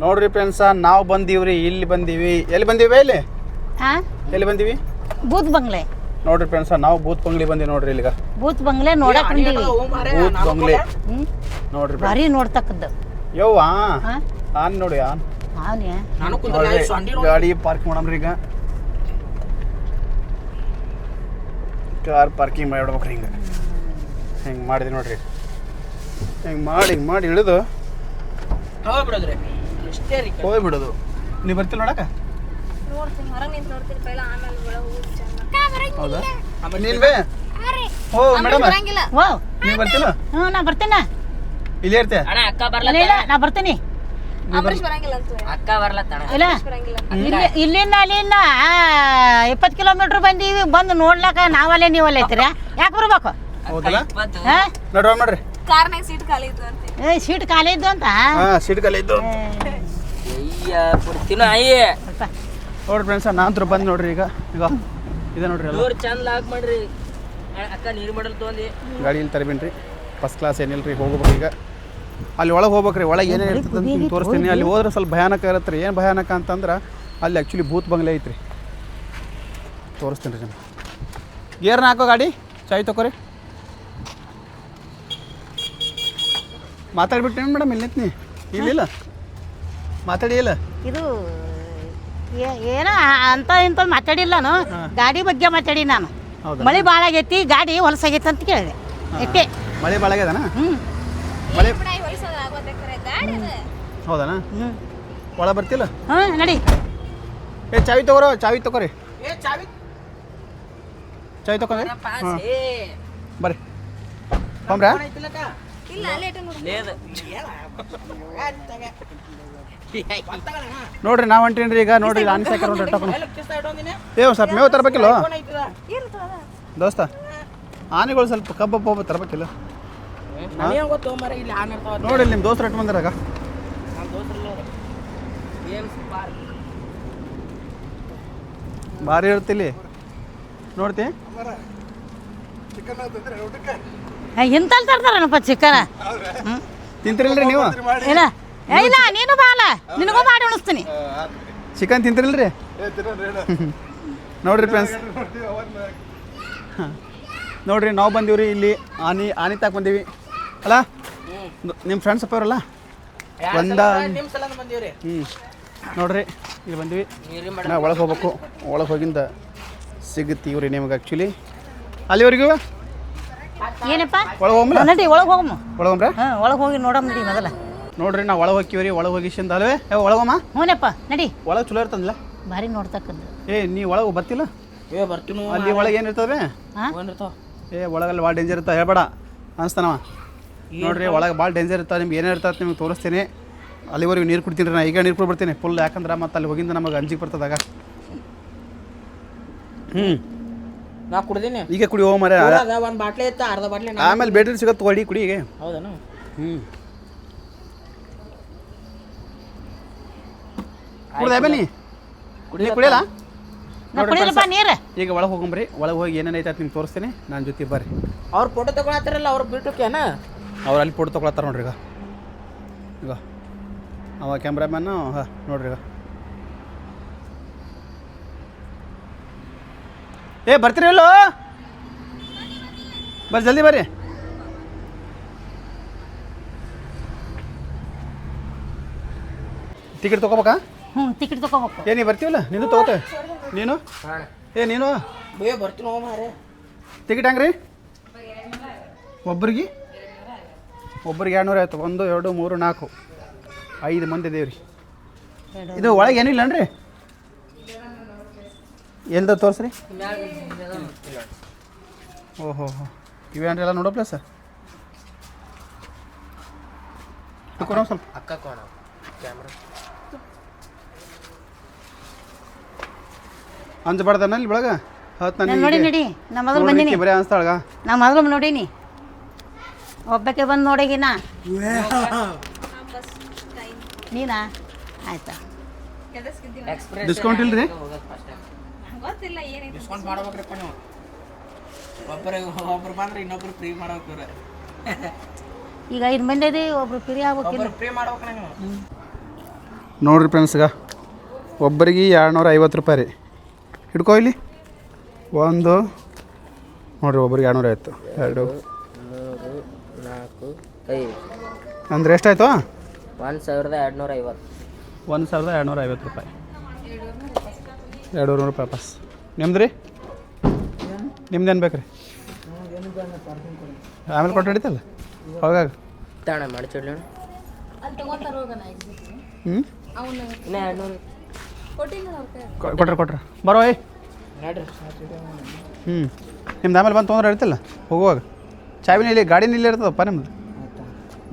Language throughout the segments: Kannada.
ನೋಡ್ರಿ ಫ್ರೆಂಡ್ಸ, ನಾವು ಬಂದೀವ್ರಿ, ಇಲ್ಲಿ ಬಂದೀವಿ. ಎಲ್ಲಿ ಬಂದೀವಿ? ಎಲ್ಲಿ ಬಂದೀವಿ? ಬೂತ್ ಬಂಗ್ಲೆ. ನೋಡ್ರಿ ಫ್ರೆಂಡ್ಸ, ನಾವು ಬೂತ್ ಬಂಗ್ಲಿ ಬಂದೀವಿ ನೋಡ್ರಿ. ಇಲ್ಲಿಗ ಬೂತ್ ಬಂಗ್ಲೆ ನೋಡಕ್ ಬಂದೀವಿ. ಬೂತ್ ಬಂಗ್ಲೆ ನೋಡ್ರಿ, ಭಾರಿ ನೋಡ್ತಕ್ಕದ್ದು. ಯವ್ವ ಆನ್ ನೋಡಿ, ಆನ್ ಗಾಡಿ ಪಾರ್ಕ್ ಮಾಡಮ್ರಿ. ಈಗ ಕಾರ್ ಪಾರ್ಕಿಂಗ್ ಮಾಡಿಬಿಡ್ಬೇಕ್ರಿ. ಹಿಂಗೆ ಮಾಡಿದ್ವಿ ನೋಡ್ರಿ. ಹಿಂಗೆ ಮಾಡಿ ಇಳಿದು ಹೋಗ್ಬಿಡೋದು. ನೀವು ಬರ್ತಿಲ್ಲ ನೋಡಕ? ಹೌದಾ? ನೀನ್ ಬೇ ಓ ಮೇಡಮ್, ನೀವು ಬರ್ತಿಲ್ಲ? ನಾ ಬರ್ತೇನೆ. ಇಲ್ಲೇ ಇರ್ತೆ? ನಾ ಬರ್ತೀನಿ. ಇಲ್ಲಿಂದ ಅಲ್ಲಿಂದ 20 ಕಿಲೋಮೀಟರ್ ಬಂದೀವಿ. ಬಂದು ನೋಡ್ಲಕ್ಕ ನಾವಲ್ಲೇ ನೀವಲ್ಲೇ ಐತಿರ. ಯಾಕೆ ಬರ್ಬೇಕು? ಹೌದಲ್ಲ? ನೋಡ್ರಿ ನೋಡ್ರಿ, ಸೀಟ್ ಖಾಲಿ ಇದ್ದು ಅಂತ. ಸೀಟ್ ಖಾಲಿ ಇದ್ದು ನೋಡ್ರಿ ಫ್ರೆಂಡ್ಸ್. ನಾನಂತರ ಬಂದು ನೋಡ್ರಿ. ಈಗ ಇದೆ ನೋಡ್ರಿ, ಗಾಡಿ ಇಲ್ಲಿ ತರಬೇನ್ರಿ. ಫಸ್ಟ್ ಕ್ಲಾಸ್ ಏನಿಲ್ರಿ. ಹೋಗ್ಬೇಕು ಈಗ ಅಲ್ಲಿ ಒಳಗೆ ಹೋಗ್ಬೇಕ್ರಿ. ಒಳಗೆ ಏನೇನು ಇರ್ತದೆ ಅಂತ ನಿಮ್ಗೆ ತೋರಿಸ್ತೀನಿ. ಅಲ್ಲಿ ಹೋದ್ರೆ ಸ್ವಲ್ಪ ಭಯಾನಕ ಇರತ್ತೆ ರೀ. ಏನು ಭಯಾನಕ ಅಂತಂದ್ರೆ ಅಲ್ಲಿ ಆ್ಯಕ್ಚುಲಿ ಭೂತ್ ಬಂಗ್ಲೆ ಐತ್ರಿ. ತೋರಿಸ್ತೀನಿ ರೀ ಜನ. ಗೇರ್ನ ಹಾಕೋ ಗಾಡಿ, ಚಾಯ್ ತಗೋರಿ. ಮಾತಾಡ್ಬಿಟ್ಟು ಮೇಡಮ್, ಇಲ್ಲಿ ನಿಂತ್ನಿ. ಇಲ್ಲಿಲ್ಲ ಮಾತಾಡಿ ಇಲ್ಲ. ಇದು ಏನೋ ಅಂತ ಇಂತ ಮಾತಾಡಿಲ್ಲ. ಗಾಡಿ ಬಗ್ಗೆ ಮಾತಾಡಿ ನಾನು. ಮಳೆ ಭಾಳ ಆಗೈತಿ, ಗಾಡಿ ಹೊಲಸಾಗೈತಿ ಅಂತ ಕೇಳಿದೆ. ಎಷ್ಟೇ ಮಳೆ ಭಾಳ ಆಗ್ಯದನ? ಮಳೆ ಹೌದನಾ? ಒಳ ಬರ್ತಿಲ್ಲ? ನಡಿ. ಚಾವಿ ತಗೋರೋ, ಚಾವಿ ತಗೋರಿ. ಚಾವಿ ತಗೊಂಡ್ರಿ ಬರ್ರಿ. ಹೋಮ್ರಾ? ನೋಡ್ರಿ ನಾವು ಹೊಂಟೀನ್ರಿ ಈಗ. ನೋಡ್ರಿ ಆನೆ ಸಾಕಾರ ಸ್ವಲ್ಪ ಮೇವು ತರಬೇಕಿಲ್ಲ ದೋಸ್ತ? ಆನೆಗಳು ಸ್ವಲ್ಪ ಕಬ್ಬ ತರಬೇಕಿಲ್ಲ? ನೋಡಿ ನಿಮ್ಮ ದೋಸ್ತರು ಎಟ್ಟು ಬಂದಿರಾಗ. ಭಾರಿ ಇರ್ತಿಲ್ಲಿ ನೋಡ್ತಿ. ಇಂತಲ್ಲಿ ತರ್ತಾರನಪ್ಪ ಚಿಕನ. ತಿಂತಿರಿಲ್ರಿ ನೀವು? ಇಲ್ಲ ಇಲ್ಲ, ನೀನು ಬಾಲ, ನಿನಗೂ ಮಾಡಿ ಉಣಿಸ್ತೀನಿ. ಚಿಕನ್ ತಿಂತಿರಿಲ್ರಿ? ನೋಡ್ರಿ ಫ್ರೆಂಡ್ಸ್, ನೋಡ್ರಿ ನಾವು ಬಂದೀವ್ರಿ ಇಲ್ಲಿ. ಆನೆ ತಾಕ ಬಂದೀವಿ ಅಲ್ಲ? ನಿಮ್ಮ ಫ್ರೆಂಡ್ಸ್ ಅಪ್ಪ ಅವರಲ್ಲ ನೋಡ್ರಿ ಇಲ್ಲಿ ಬಂದೀವಿ. ನಾವು ಒಳಗೆ ಹೋಗ್ಬೇಕು. ಒಳಗೆ ಹೋಗಿಂದ ಸಿಗುತ್ತೀವ್ರಿ ನಿಮ್ಗೆ ಆ್ಯಕ್ಚುಲಿ. ಅಲ್ಲಿವರೆಗೂ ಏನಪ್ಪ ಒಳಗೆ ಹೋಗ್ಮ ನಡಿ. ಒಳಗೆ ಹೋಗಮ್ಮ. ಒಳಗಮ್ರ? ಒಳಗೆ ಹೋಗಿ ನೋಡಮ್ಮ ನಡಿ ಮೊದಲ. ನೋಡ್ರಿ ನಾವು ಒಳಗೆ ಹೋಗ್ತೀವ್ರಿ. ಒಳಗೆ ಹೋಗಿಸಿಂದ ಅಲ್ವೇ ಒಳಗಮ್ಮ. ಹ್ಞೂನಪ್ಪ ನಡಿ. ಒಳಗೆ ಚಲೋ ಇರ್ತಂದಿಲ್ಲ? ಭಾರಿ ನೋಡ್ತಕ್ಕದ್ದು. ನೀ ಒಳಗೆ ಬರ್ತಿಲ್ಲ? ಬರ್ತೀನಿ. ಅಲ್ಲಿ ಒಳಗೆ ಏನು ಇರ್ತವೆ? ಒಳಗಲ್ಲಿ ಭಾಳ ಡೇಂಜರ್ ಇರ್ತಾವೆ. ಹೇಳ್ಬೇಡ ಅನಿಸ್ತಾನವ. ನೋಡ್ರಿ ಒಳಗೆ ಭಾಳ ಡೇಂಜರ್ ಇರ್ತಾವೆ. ನಿಮ್ಗೆ ಏನೇ ಇರ್ತದೆ ನಿಮ್ಗೆ ತೋರಿಸ್ತೀನಿ. ಅಲ್ಲಿವರೆಗೂ ನೀರು ಕುಡ್ತೀನಿ ರೀ. ನಾ ಈಗ ನೀರು ಕುಡ್ಬಿಡ್ತೀನಿ ಫುಲ್. ಯಾಕಂದ್ರೆ ಮತ್ತೆ ಅಲ್ಲಿ ಹೋಗಿಂದ ನಮಗೆ ಅಂಜಿಗೆ ಬರ್ತದಾಗ. ನಾ ಕುಡ್ದೀನಿ. ಈಗ ಕುಡಿ ಹೋಗ ಮರ. ಒಂದು ಬಾಟ್ಲಿ ಇತ್ತು, ಅರ್ಧ ಬಾಟ್ಲಿ. ಆಮೇಲೆ ಬೇಟ್ರಿ ಸಿಗತ್ತೆ ಹೊಡಿ ಕುಡಿ. ಈಗ ಹೌದಾ? ಕುಡ್ದ ಬನ್ನಿ. ಕುಡಿಯಲ್ಲ? ನೀರು ಈಗ ಒಳಗೆ ಹೋಗಂಬ್ರಿ. ಒಳಗೆ ಹೋಗಿ ಏನೇನೈತೆ ಅಂತ ನಿಮ್ಗೆ ತೋರಿಸ್ತೀನಿ. ನನ್ನ ಜೊತೆ ಬರ್ರಿ. ಅವ್ರು ಫೋಟೋ ತಗೊಳತ್ತಾರಲ್ಲ, ಅವ್ರು ಬಿಟ್ಟೋಕೇನ? ಅವ್ರು ಅಲ್ಲಿ ಫೋಟೋ ತಗೊಳತ್ತಾರ ನೋಡ್ರಿ. ಈಗ ಅವ ಕ್ಯಾಮ್ರಾಮ್ಯಾನು. ನೋಡ್ರಿ ಈಗ ಬರ್ತೀರಿ ಇಲ್ಲೋ? ಬರ್ರಿ ಜಲ್ದಿ ಬರ್ರಿ. ಟಿಕೆಟ್ ತೊಗೋಬೇಕಾ? ಟಿಕೆಟ್ ತೊಗೋಬೇಕು. ನೀ ಬರ್ತೀವಲ್ಲ? ನೀನು ತೊಗೋತೇವೆ. ನೀನು ನೀನು ಬರ್ತೀನಿ. ಟಿಕೆಟ್ ಹೆಂಗ್ರಿ? ಒಬ್ರಿಗೆ 200 ಆಯ್ತು. 1 2 3 4 5 ಮಂದಿ ಇದೇವ್ರಿ. ಇದು ಒಳಗೆ ಏನೂ ಇಲ್ಲನ್ರಿ? ಎಲ್ದ ತೋರಿಸ್ರಿ. ಓಹೋ ಇವೇನ್ರಿ ಎಲ್ಲ ನೋಡೋ ಪ್ಲೇಸ್? ಸ್ವಲ್ಪ ಅಕ್ಕ ಕೋಣ ಕ್ಯಾಮ್ರಾ ಅಂಜಬಾರ್ದನ ಇಲ್ಲಿ ಬೆಳಗ? ನೋಡಿ ನಡಿ. ನಾ ಮೊದಲು ಬಂದೀನಿ. ಬರೀ ಅನ್ಸ್ತಾಳಗ. ನಾ ಮೊದಲು ನೋಡೀನಿ. ಒಬ್ಬಕ್ಕೆ ಬಂದು ನೋಡಗಿನ ನೀನಾ? ಆಯ್ತಾ? ಡಿಸ್ಕೌಂಟ್ ಇಲ್ರಿ? ಡಿಸ್ಕೌಂಟ್ ಮಾಡ್ಬೇಕ್ರಿಪ್ಪ ನೀವು. ಒಬ್ರು ಬಂದ್ರೆ ಇನ್ನೊಬ್ರು ಫ್ರೀ ಮಾಡ್ಬೇಕ್ರಿ. ಈಗ 5 ಮಂದಿ ಇದೆ, ಒಬ್ರು ಫ್ರೀ ಆಗ್ಬೇಕು. ಫ್ರೀ ಮಾಡ್ಬೇಕು ನೀವು. ನೋಡಿರಿ ಫ್ರೆಂಡ್ಸ್ಗ ಒಬ್ಬರಿಗೆ 250 ರೂಪಾಯಿ ರೀ. ಹಿಡ್ಕೊ ಇಲ್ಲಿ ಒಂದು ನೋಡಿರಿ, ಒಬ್ಬರಿಗೆ 250, 2 3 4 5 ಅಂದ್ರೆ ಎಷ್ಟಾಯಿತು? 1250. 1250 ರೂಪಾಯಿ, 200 ರೂಪಾಯಿ ವಾಪಸ್. ನಿಮ್ದು ರೀ? ನಿಮ್ದೇನು ಬೇಕು ರೀ? ಆಮೇಲೆ ಕೊಟ್ಟು ನಡೀತಲ್ಲ ಹೋಗಾಗ ತಾಣ ಮಾಡಿ ಚಡ್ಲಿ ಹ್ಞೂ ಇನ್ನೂ 200 ಕೊಟ್ರೆ ಬರೋ ಏಯ್. ನೋಡ್ರಿ. ಹ್ಞೂ ನಿಮ್ದು ಆಮೇಲೆ ಬಂದು ತೊಗೊಂಡ್ರೆ ಇರ್ತಿಲ್ಲ ಹೋಗುವಾಗ. ಚಾವಿನ ಇಲ್ಲಿ ಗಾಡಿನ ಇಲ್ಲಿ ಇರ್ತದಪ್ಪ ನಿಮ್ಮದು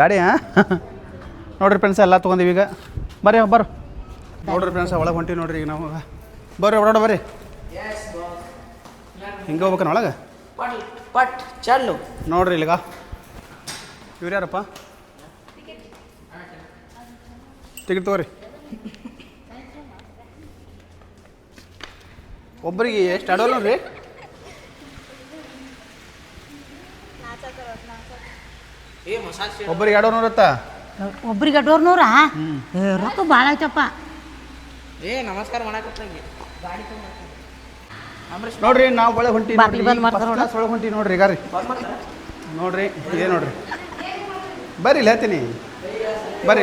ಗಾಡಿ. ಹಾಂ ನೋಡಿರಿ ಫ್ರೆಂಡ್ಸ್ ಎಲ್ಲ ತೊಗೊಂಡಿವಿ ಈಗ. ಬರ್ರಿ ಬರೋ ನೋಡಿರಿ ಫ್ರೆಂಡ್ಸ್ ಒಳಗೆ ಹೊಂಟಿವಿ ನೋಡಿರಿ ಈಗ ನಾವು. ಬರ್ರಿ ಹೊರಡ ಬರ್ರಿ. ಹಿಂಗೆ ಹೋಗ್ಬೇಕನ ಒಳಗೆ ಪಟ್ ಚಾಲು ನೋಡ್ರಿ ಇಲ್ಲಿಗ. ಇವ್ರು ಯಾರಪ್ಪ? ಟಿಕೆಟ್ ತೊಗೋರಿ. ಒಬ್ಬರಿಗೆ ಎಷ್ಟು ಅಡೋಲ್ಲ ರೀ? ಒಬ್ಬರಿಗೆ 200 ಇರುತ್ತಾ? ಒಬ್ರಿಗೆ 200 ರೊಕ್ಕ ಭಾಳ ಆಯ್ತಪ್ಪ. ನಮಸ್ಕಾರ ಮಾಡಕ್ಕೆ ಗಾಡಿ ನೋಡ್ರಿ ನಾವು ಒಳಗೆ ಹೊಂಟಿ ಬಾಗ್ಲು ಬಂದ್ ಮಾಡ್ತಾರ ಒಳಗೆ ಹೊಂಟಿ ನೋಡ್ರಿ ಈಗ ರೀ. ನೋಡ್ರಿ ಇದೇ ನೋಡ್ರಿ. ಬರ್ರಿ ಇಲ್ಲಿ ಹೇಳ್ತೀನಿ. ಬರ್ರಿ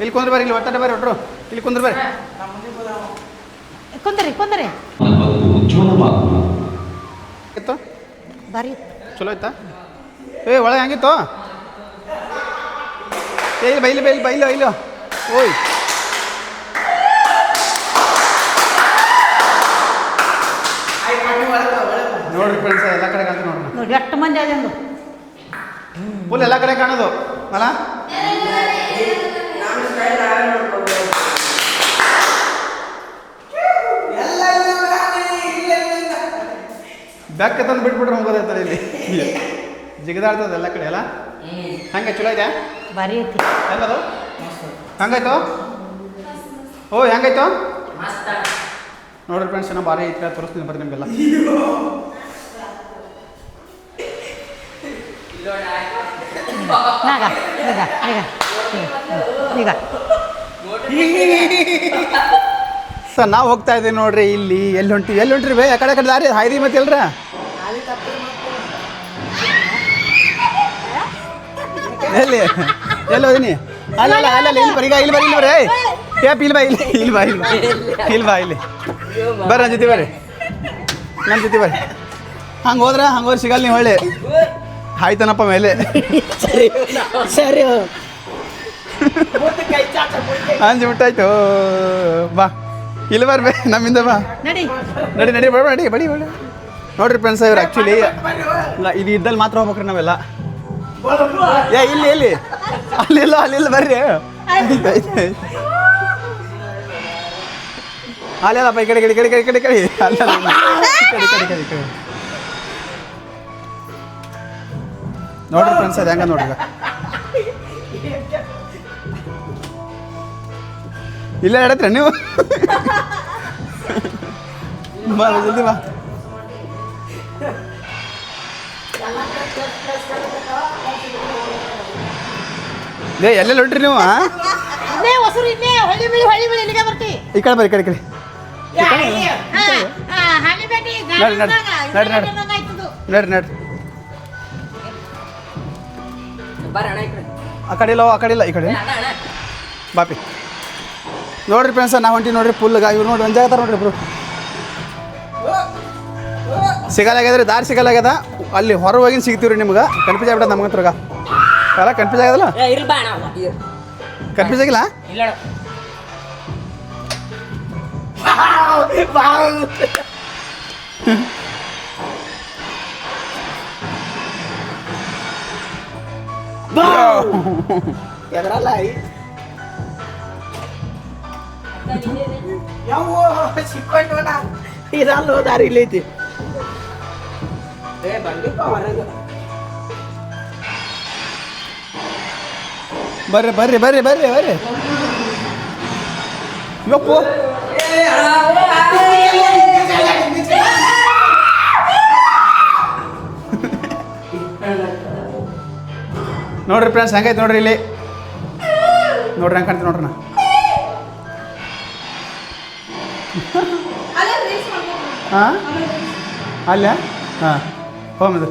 ಇಲ್ಲಿ ಕುಂದ್ರಿ ಬರ್ರಿ. ಇಲ್ಲಿ ಒತ್ತಡ ಬರ್ರಿ ಒಟ್ರು. ಇಲ್ಲಿ ಕುಂದ್ರಿ ಬರ್ರಿ. ಕುಂದ್ರಿ ಇತ್ತು ಬರೀ ಚಲೋ ಆಯ್ತಾ? ಒಳಗೆ ಹೆಂಗಿತ್ತು? ಬೈಲಿ ಓಯ್. ನೋಡ್ರಿ ಫ್ರೆಂಡ್ಸ್ ಎಲ್ಲ ಕಡೆ ಕಾಣ್ತು ನೋಡ್ರಿ. ನೋಡಿ ಎಷ್ಟು ಮಂದಿ ಅದಂದು ಫುಲ್ ಎಲ್ಲ ಕಡೆ ಕಾಣೋದು ಅಲ್ಲ? ಬೆಕ್ಕ ತಂದು ಬಿಟ್ಬಿಟ್ರೆ ಹೋಗೋದೈತಲ್ಲ ಇಲ್ಲಿ. ಜಿಗದಾಡ್ತದೆ ಎಲ್ಲ ಕಡೆ ಅಲ್ಲ? ಹಂಗೆ ಚಲೋ ಐತೆ? ಬರೀ ಐತಿ. ಹೆಂಗದು? ಹಂಗಾಯ್ತು? ಓ ಹೆಂಗಾಯ್ತು? ನೋಡ್ರಿ ಫ್ರೆಂಡ್ಸ್ ಏನೋ ಭಾರಿ ಐತೆ ತೋರಿಸ್ತೀನಿ ಬರ್ರಿ ನಿಮಗೆಲ್ಲ. ಸರ್ ನಾವು ಹೋಗ್ತಾ ಇದ್ದೀವಿ ನೋಡ್ರಿ. ಇಲ್ಲಿ ಎಲ್ಲಿ ಹೊಂಟ್ರಿ ಬೇ? ಆ ಕಡೆ ದಾರಿ ಹಾಯ್ರಿ ಮತ್ತೆ ಎಲ್ರ ಎಲ್ಲಿ ಹೋದಿನಿ? ಅಲ್ಲ ಇಲ್ಲಿ ಬರೀ ಕೇಪ್ ಇಲ್ಲಿ ಬಾ ಇಲ್ಲಿ ಬರ್ರಿ ನನ್ನ ಜೊತೆ ಬರ್ರಿ. ಹಂಗೆ ಹೋದ್ರೆ ಸಿಗಲ್ಲ ನೀವು ಹೊಳ್ಳಿ. ಆಯ್ತನಪ್ಪ ಮೇಲೆ ಸರಿ ಅಂಜು ಬಿಟ್ಟಾಯ್ತು. ಬಾ ಇಲ್ಲಿ ಬರ್ಬೇ ನಮ್ಮಿಂದ ಬಾ. ನಡಿ ಬಡಿ ನೋಡ್ರಿ ಫ್ರೆಂಡ್ಸ್ ಇವ್ರು ಆ್ಯಕ್ಚುಲಿ ಇದು ಇದ್ದಲ್ಲಿ ಮಾತ್ರ ಹೋಗ್ಬೇಕ್ರಿ ನಾವೆಲ್ಲ. ಇಲ್ಲಿ ಅಲ್ಲಿಲ್ಲ ಬರ್ರಿ. ಅಲ್ಲಪ್ಪ ಈ ಕಡೆ ಅಲ್ಲ ನೋಡ್ರಿ ಫ್ರೆಂಡ್ಸ್ ಅದು ಹೆಂಗ ನೋಡ್ರಿ. ಇಲ್ಲ ಹೇಳತ್ರಿ ನೀವು? ಬಾ ಜಲ್ದಿ ಬಾ. ಎಲ್ಲೆಲ್ಲ ಹೊಂಟ್ರಿ ನೀವು? ಈ ಕಡೆ ಬರ್ರಿ. ನಡ್ರಿ ಆ ಕಡೆ ಇಲ್ಲ ಈ ಕಡೆ ಬಾಪಿ. ನೋಡ್ರಿ ಫ್ರೆಂಡ್ಸ್ ನಾವು ಹೊಂಟಿ ನೋಡ್ರಿ ಫುಲ್ ಇವ್ರು ನೋಡಿ ಒಂದು ಜಾಗ ನೋಡ್ರಿ ಇಬ್ರು. ಸಿಗಲಾಗ್ಯದ್ರಿ, ದಾರಿ ಸಿಗಲಾಗ್ಯದ. ಅಲ್ಲಿ ಹೊರ ಹೋಗಿನ ಸಿಗ್ತೀವ್ರಿ ನಿಮ್ಗೆ. ಕನ್ಫ್ಯೂಸ್ ಆಗ್ಬಿಟ್ಟದ ನಮ್ಗೆ ಹತ್ರ ಅಲ್ಲ? ಕನ್ಫ್ಯೂಸ್ ಆಗದಲ್ಲ? ಕನ್ಫ್ಯೂಸ್ ಆಗಿಲ್ಲ? ಎದ್ರಲ್ಲ ಯಾವ ಸಿಕ್ಕೊಂಡು ಇದಲ್ಲ ದಾರಿ ಇಲ್ಲೈತಿ. ಬಂದಿಪ್ಪ ಹೊರಗೆ. ಬರ್ರಿ ಯಪ್ಪು. ನೋಡ್ರಿ ಫ್ರೆಂಡ್ಸ್ ಹೆಂಗೈತೆ ನೋಡ್ರಿ ಇಲ್ಲಿ. ನೋಡ್ರಿ ಹೆಂಗೆ ಕಾಣ್ತೀವಿ ನೋಡ್ರಿ ನಾ. ಹಾಂ ಅಲ್ಲ ಹಾಂ ಹೋಮದು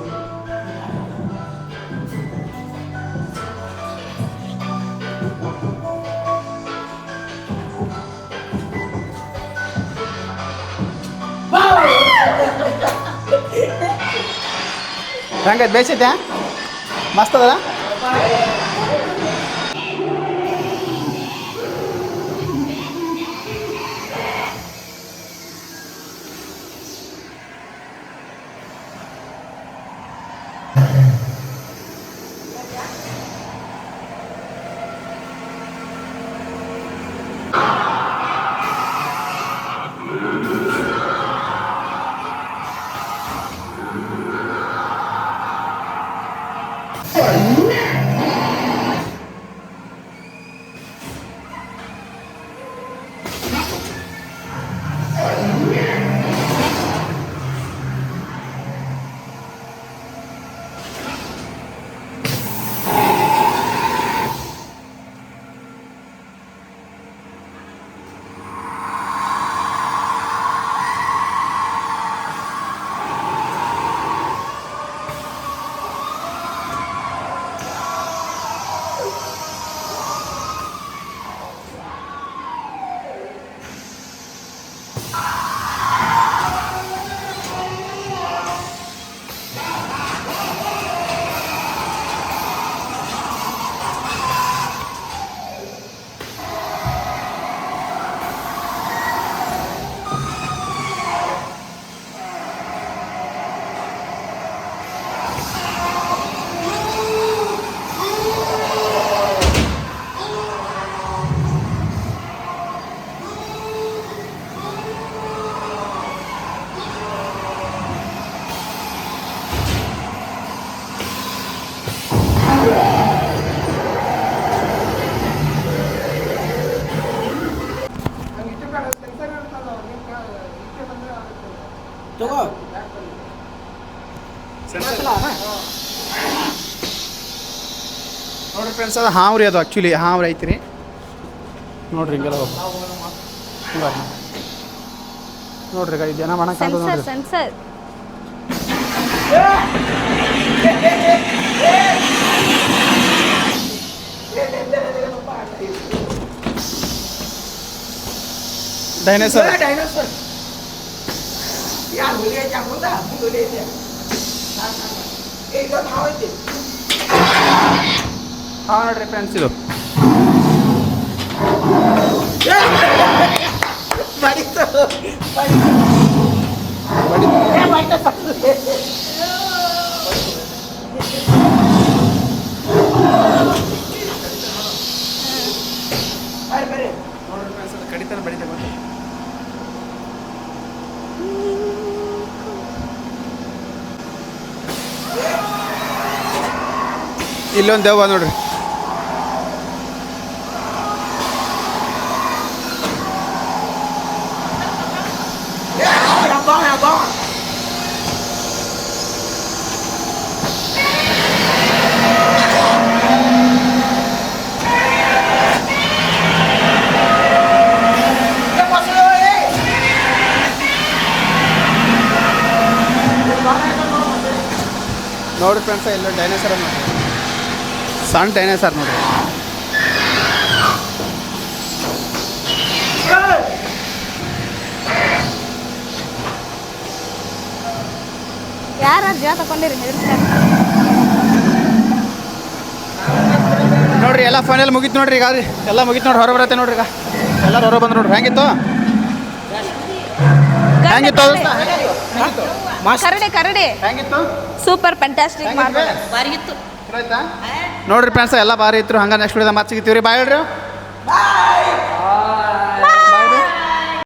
ಹೆಂಗೈತೆ ಬೇಸೈತೆ ಮಸ್ತ್ ಅದಲ್ಲ ತಗೋ ನೋಡ್ರಿ ಫ್ರೆಂಡ್ಸ್ ಅದು ಹಾವ್ರಿ ಅದು ಆ್ಯಕ್ಚುಲಿ ಹಾವ್ರಿ ಐತ್ರಿ ನೋಡ್ರಿ ಹಿಂಗೆಲ್ಲ ನೋಡ್ರಿ ಈಗ ಜನ ಮಾಡಕ್ಕೆ ನೋಡ್ರಿ ಸೆನ್ಸರ್ ಡೈನೋಸರ್ ಡೈನೋಸರ್ ಯಾರು ಹುಲಿಯ ಮುಂದೆ ಹುಲಿ ಇದೆ ಇದೊಂದು ಹಾವು ಐತಿ ಹಾಂ ನೋಡ್ರಿ ಫ್ರೆಂಡ್ಸ್ ಇದು ಬಡಿತು ನೋಡ್ರಿ ಫ್ರೆಂಡ್ಸ್ ಅದು ಕಡಿತಾನೆ ಬಡಿತೆ ಮತ್ತೆ ಇಲ್ಲೊಂದು ದೆವ್ವ ನೋಡ್ರಿ ನೋಡ್ರಿ ಫ್ರೆಂಡ್ಸ್ ಇಲ್ಲೊಂದು ಡೈನೋಸರ್ ನೋಡ್ರಿ ಸಣ್ಣ ಡೈನೋಸರ್ ನೋಡ್ರಿ ಯಾರು ಜಾ ತಗೊಂಡಿರಿ ನೋಡ್ರಿ ಎಲ್ಲ ಫೈನಲ್ ಮುಗೀತು ನೋಡ್ರಿ ಈಗ ಎಲ್ಲ ಮುಗೀತು ನೋಡ್ರಿ ಹೊರ ಬರತ್ತೆ ನೋಡ್ರಿ ಈಗ ಎಲ್ಲರೂ ಹೊರ ಬಂದ್ರು ನೋಡ್ರಿ ಹೆಂಗಿತ್ತು ಹೆಂಗಿತ್ತು ಕರಡಿ ಕರಡಿ ಹೆಂಗಿತ್ತು ಸೂಪರ್ ಫ್ಯಾಂಟಾಸ್ಟಿಕ್ ಮಾಡ್ಬೋದು ಬಾರಿಗಿತ್ತು ಆಯ್ತಾ ನೋಡ್ರಿ ಫ್ರೆಂಡ್ಸ್ ಎಲ್ಲ ಭಾರಿ ಇತ್ತು ಹಂಗೆ ನೆಕ್ಸ್ಟ್ ವಿಡಿಯೋದಾಗ ಮತ್ತೆ ಸಿಗ್ತೀವಿ ರೀ ಬಾಯ್ ಹೇಳ್ರಿ ಬಾಯ್